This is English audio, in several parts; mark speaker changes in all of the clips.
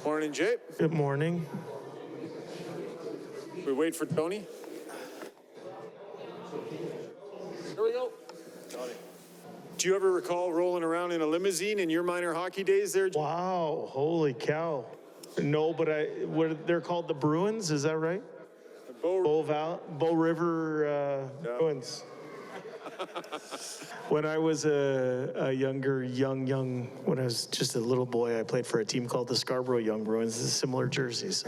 Speaker 1: Morning, Jay.
Speaker 2: Good morning.
Speaker 1: We wait for Tony. Here we go. Tony. Do you ever recall rolling around in a limousine in your minor hockey days there?
Speaker 2: Wow, holy cow. No, but they're called the Bruins, is that right? Bow River Bruins. When I was a young, when I was just a little boy, I played for a team called the Scarborough Young Bruins, similar jerseys.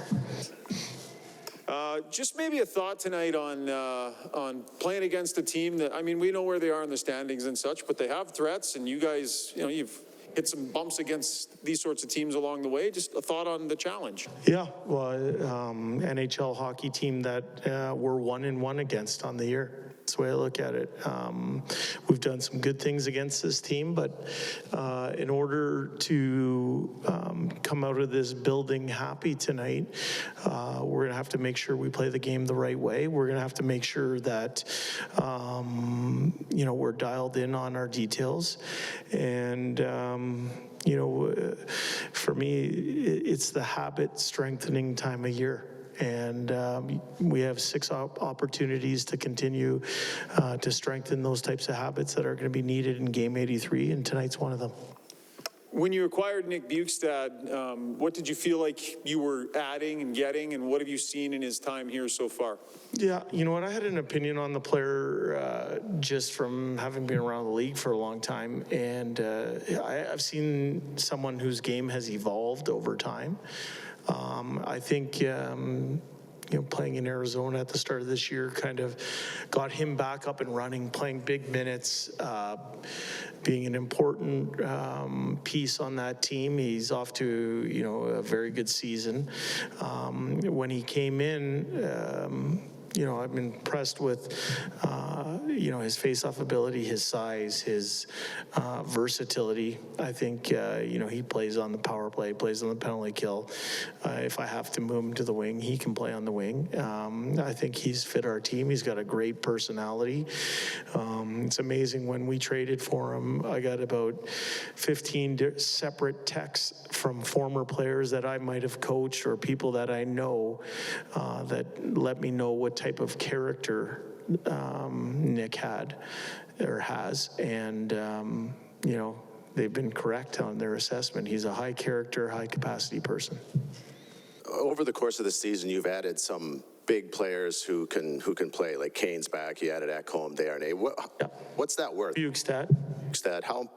Speaker 1: Just maybe a thought tonight on playing against a team that, I mean, we know where they are in the standings and such, but they have threats, and you guys, you know, you've hit some bumps against these sorts of teams along the way. Just a thought on the challenge.
Speaker 2: Yeah, well, NHL hockey team that we're 1-1 against on the year. That's the way I look at it. We've done some good things against this team, but in order to come out of this building happy tonight, we're going to have to make sure we play the game the right way. We're going to have to make sure that, you know, we're dialed in on our details. And, you know, for me, it's the habit strengthening time of year. And we have 6 opportunities to continue to strengthen those types of habits that are going to be needed in Game 83, and tonight's one of them.
Speaker 1: When you acquired Nick Bukestad, what did you feel like you were adding and getting, and what have you seen in his time here so far?
Speaker 2: Yeah, you know what, I had an opinion on the player just from having been around the league for a long time, and I've seen someone whose game has evolved over time. I think, you know, playing in Arizona at the start of this year kind of got him back up and running, playing big minutes, being an important piece on that team. He's off to, you know, a very good season. When he came in, you know, I'm impressed with, you know, his face-off ability, his size, his versatility. I think, you know, he plays on the power play, plays on the penalty kill. If I have to move him to the wing, he can play on the wing. I think he's fit our team. He's got a great personality. It's amazing, when we traded for him, I got about 15 separate texts from former players that I might have coached or people that I know that let me know what type of character Nick had or has, and you know, they've been correct on their assessment. He's a high character, high capacity person.
Speaker 3: Over the course of the season, you've added some big players who can play, like Kane's back. You added Ekholm, Desharnais. What's that worth?
Speaker 2: Bukestad.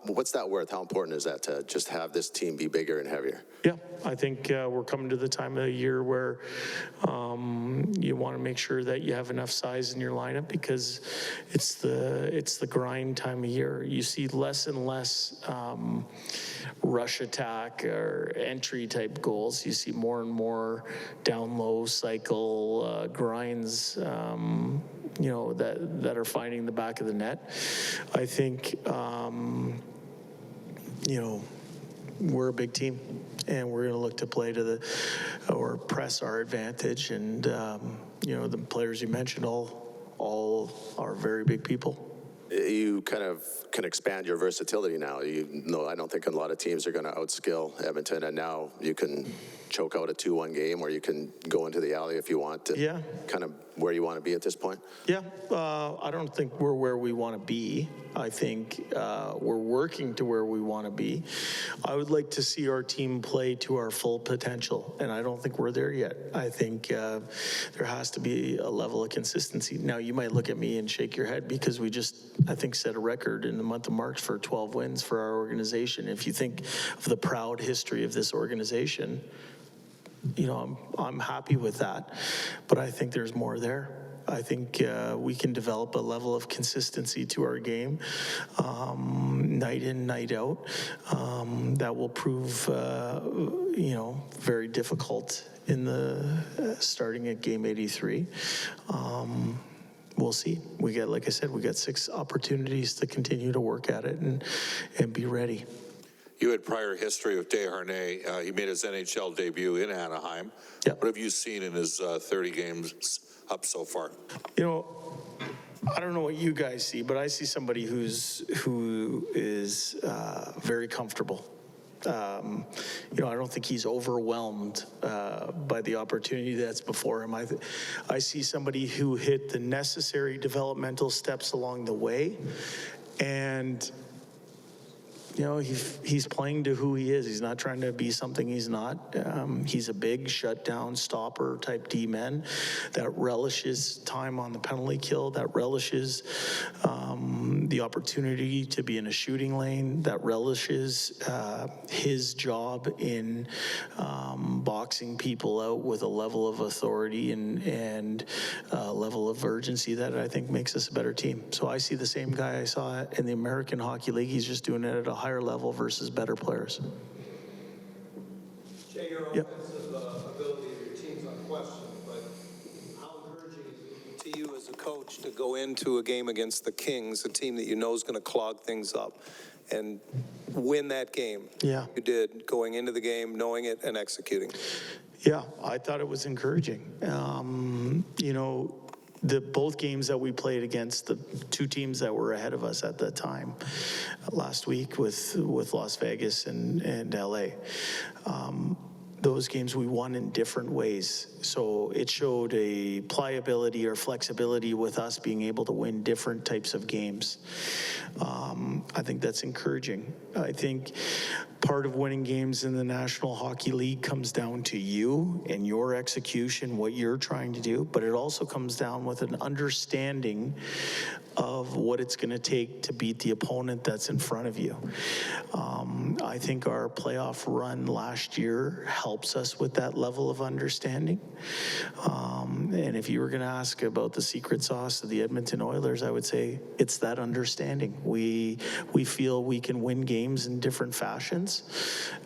Speaker 3: What's that worth? How important is that to just have this team be bigger and heavier?
Speaker 2: Yeah, I think we're coming to the time of the year where you want to make sure that you have enough size in your lineup, because it's the grind time of year. You see less and less rush attack or entry type goals. You see more and more down low cycle grinds, you know, that are finding the back of the net. I think, you know, we're a big team, and we're going to look to play to or press our advantage. And, you know, the players you mentioned all are very big people.
Speaker 3: You kind of can expand your versatility now. You know, I don't think a lot of teams are going to outskill Edmonton, and now you can choke out a 2-1 game, or you can go into the alley if you want to.
Speaker 2: Yeah.
Speaker 3: Kind of where you want to be at this point?
Speaker 2: Yeah, I don't think we're where we want to be. I think we're working to where we want to be. I would like to see our team play to our full potential, and I don't think we're there yet. I think there has to be a level of consistency. Now, you might look at me and shake your head, because we just, I think, set a record in the month of March for 12 wins for our organization. If you think of the proud history of this organization, you know, I'm happy with that, but I think there's more there. I think we can develop a level of consistency to our game, night in, night out, that will prove, you know, very difficult in the starting at Game 83. We'll see. We got, like I said, we got 6 opportunities to continue to work at it and be ready.
Speaker 4: You had prior history with Desharnais. He made his NHL debut in Anaheim.
Speaker 2: Yep.
Speaker 4: What have you seen in his 30 games up so far?
Speaker 2: You know, I don't know what you guys see, but I see somebody who is very comfortable. I don't think he's overwhelmed by the opportunity that's before him. I see somebody who hit the necessary developmental steps along the way, and he's playing to who he is. He's not trying to be something he's not. He's a big shutdown stopper type D-man that relishes time on the penalty kill, that relishes the opportunity to be in a shooting lane, that relishes his job in boxing people out with a level of authority and a level of urgency that I think makes us a better team. So I see the same guy I saw in the American Hockey League. He's just doing it at a higher level versus better players.
Speaker 5: Jay, your offensive ability of your team's unquestioned, but how encouraging is it to you as a coach to go into a game against the Kings, a team that you know is going to clog things up, and win that game?
Speaker 2: Yeah.
Speaker 5: You did, going into the game, knowing it, and executing.
Speaker 2: Yeah, I thought it was encouraging. Both games that we played against the two teams that were ahead of us at that time last week with Las Vegas and LA. Those games we won in different ways. So it showed a pliability or flexibility with us being able to win different types of games. I think that's encouraging. I think part of winning games in the National Hockey League comes down to you and your execution, what you're trying to do, but it also comes down with an understanding of what it's going to take to beat the opponent that's in front of you. I think our playoff run last year helps us with that level of understanding. And if you were going to ask about the secret sauce of the Edmonton Oilers, I would say it's that understanding. We feel we can win games in different fashions.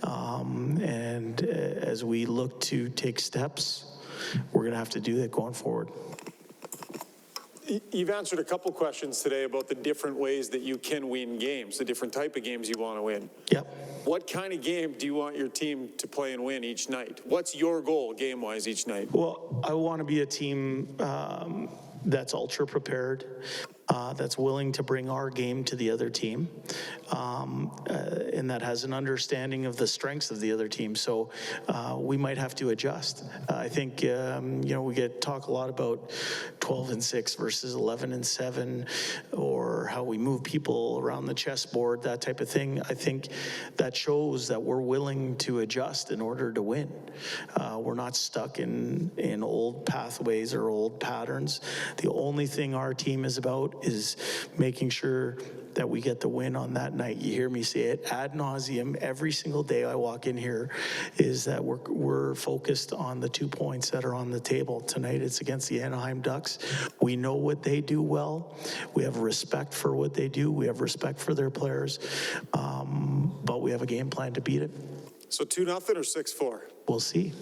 Speaker 2: And as we look to take steps, we're going to have to do that going forward.
Speaker 1: You've answered a couple questions today about the different ways that you can win games, the different type of games you want to win.
Speaker 2: Yep.
Speaker 1: What kind of game do you want your team to play and win each night? What's your goal game-wise each night?
Speaker 2: Well, I want to be a team that's ultra prepared, that's willing to bring our game to the other team, and that has an understanding of the strengths of the other team. So we might have to adjust. I think, we talk a lot about 12-6 versus 11-7, or how we move people around the chessboard, that type of thing. I think that shows that we're willing to adjust in order to win. We're not stuck in old pathways or old patterns. The only thing our team is about is making sure that we get the win on that night. You hear me say it ad nauseum every single day I walk in here, is that we're focused on the 2 points that are on the table. Tonight it's against the Anaheim Ducks. We know what they do well. We have respect for what they do. We have respect for their players, but we have a game plan to beat it.
Speaker 1: So 2-0 or 6-4?
Speaker 2: We'll see.